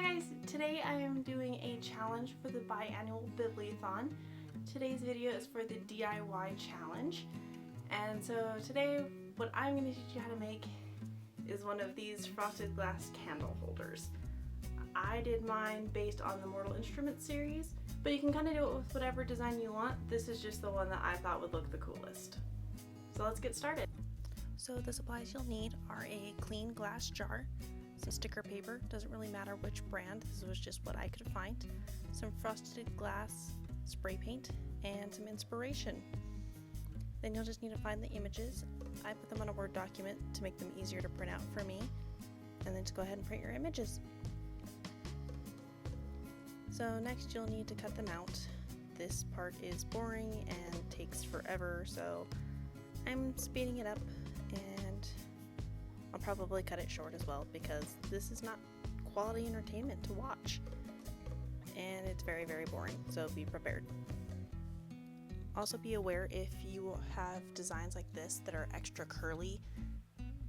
Hi guys, today I am doing a challenge for the Biannual Bibliothon. Today's video is for the DIY challenge, and so today what I'm going to teach you how to make is one of these frosted glass candle holders. I did mine based on the Mortal Instruments series, but you can kind of do it with whatever design you want. This is just the one that I thought would look the coolest. So let's get started. So the supplies you'll need are a clean glass jar, some sticker paper, doesn't really matter which brand, this was just what I could find, some frosted glass spray paint, and some inspiration. Then you'll just need to find the images. I put them on a Word document to make them easier to print out for me, and then to go ahead and print your images. So next you'll need to cut them out. This part is boring and takes forever, so I'm speeding it up, and I'll probably cut it short as well because this is not quality entertainment to watch, and it's very, very boring, so be prepared. Also be aware if you have designs like this that are extra curly,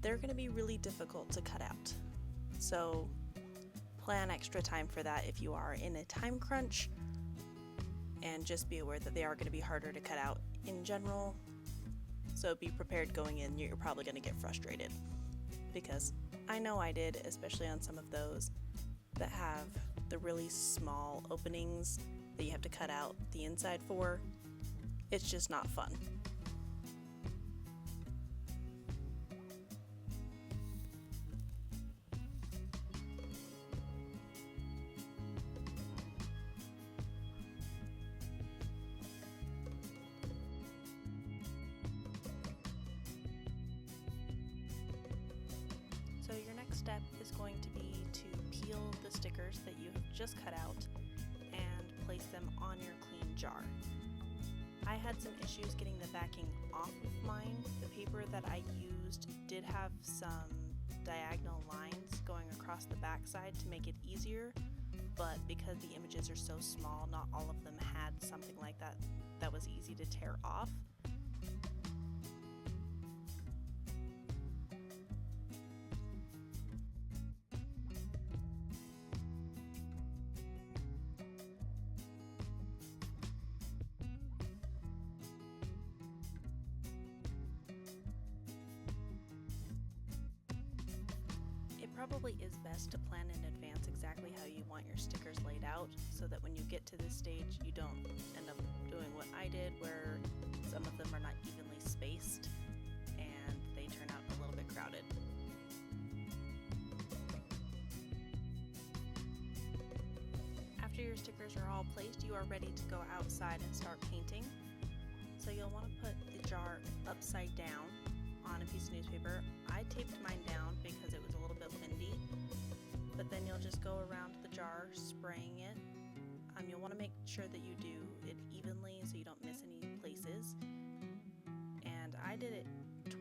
they're going to be really difficult to cut out. So plan extra time for that if you are in a time crunch, and just be aware that they are going to be harder to cut out in general. So be prepared going in, you're probably going to get frustrated. Because I know I did, especially on some of those that have the really small openings that you have to cut out the inside for. It's just not fun. So your next step is going to be to peel the stickers that you have just cut out and place them on your clean jar. I had some issues getting the backing off of mine. The paper that I used did have some diagonal lines going across the backside to make it easier, but because the images are so small, not all of them had something like that that was easy to tear off. It probably is best to plan in advance exactly how you want your stickers laid out, so that when you get to this stage you don't end up doing what I did, where some of them are not evenly spaced and they turn out a little bit crowded. After your stickers are all placed, you are ready to go outside and start painting. So you'll want to put the jar upside down on a piece of newspaper. I taped mine down because it was a little bit windy, but then you'll just go around the jar spraying it. You'll want to make sure that you do it evenly so you don't miss any places, and I did it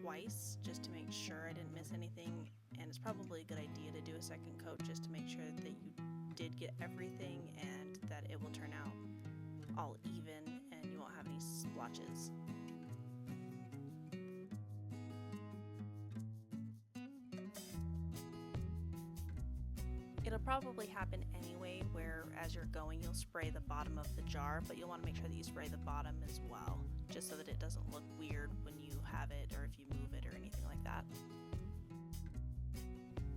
twice just to make sure I didn't miss anything, and it's probably a good idea to do a second coat just to make sure that you did get everything and that it will turn out all even and you won't have any splotches. It'll probably happen anyway, where as you're going you'll spray the bottom of the jar, but you'll want to make sure that you spray the bottom as well, just so that it doesn't look weird when you have it or if you move it or anything like that.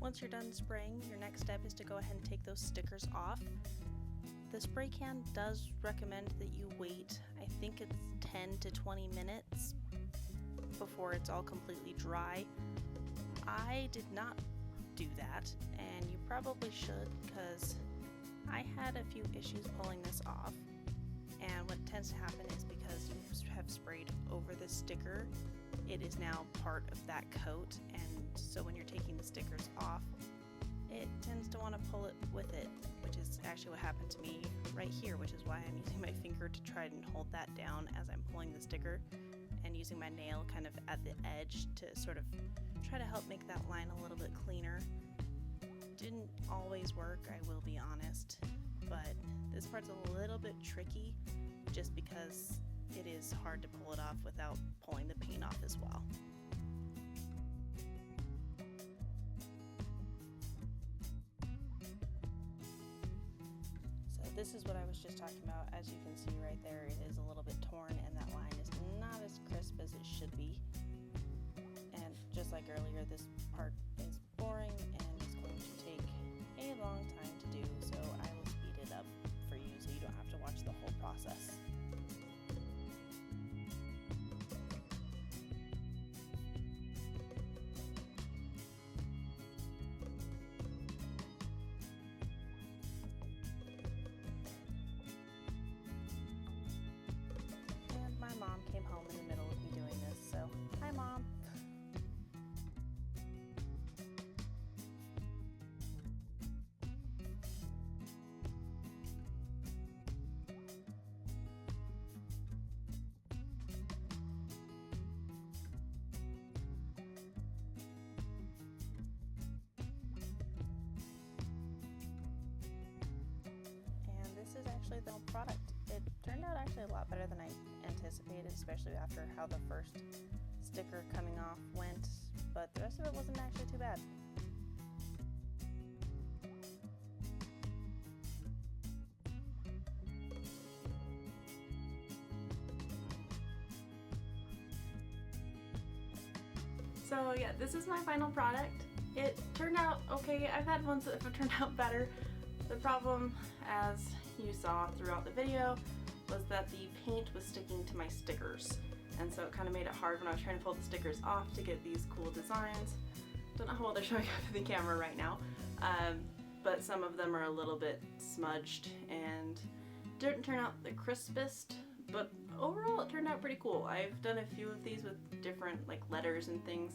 Once you're done spraying, your next step is to go ahead and take those stickers off. The spray can does recommend that you wait, I think it's 10 to 20 minutes before it's all completely dry. I did not do that, and you probably should, because I had a few issues pulling this off, and what tends to happen is because you have sprayed over the sticker, it is now part of that coat, and so when you're taking the stickers off, it tends to want to pull it with it, which is actually what happened to me right here, which is why I'm using my finger to try and hold that down as I'm pulling the sticker, and using my nail kind of at the edge to sort of try to help make that line a little bit cleaner. Didn't always work, I will be honest, but this part's a little bit tricky just because it is hard to pull it off without pulling the paint off as well. this is what I was just talking about. As you can see right there, it is a little bit torn and that line is not as crisp as it should be. And just like earlier, this part is boring and it's going to take a long time to do, so I will speed it up for you so you don't have to watch the whole process. My mom came home in the middle of me doing this, so hi Mom! And this is actually the product. It turned out actually a lot better than I anticipated, especially after how the first sticker coming off went, but the rest of it wasn't actually too bad. So yeah, this is my final product. It turned out okay. I've had ones that have turned out better. The problem, as you saw throughout the video, was that the paint was sticking to my stickers, and so it kind of made it hard when I was trying to pull the stickers off to get these cool designs. Don't know how well they're showing up in the camera right now, but some of them are a little bit smudged and didn't turn out the crispest, but overall it turned out pretty cool. I've done a few of these with different like letters and things,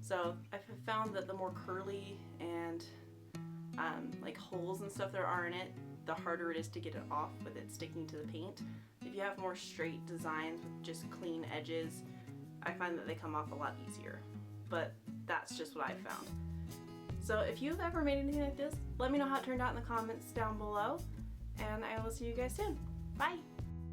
so I've found that the more curly and like holes and stuff there are in it, the harder it is to get it off with it sticking to the paint. If you have more straight designs with just clean edges, I find that they come off a lot easier. But that's just what I found. So if you've ever made anything like this, let me know how it turned out in the comments down below, and I will see you guys soon. Bye!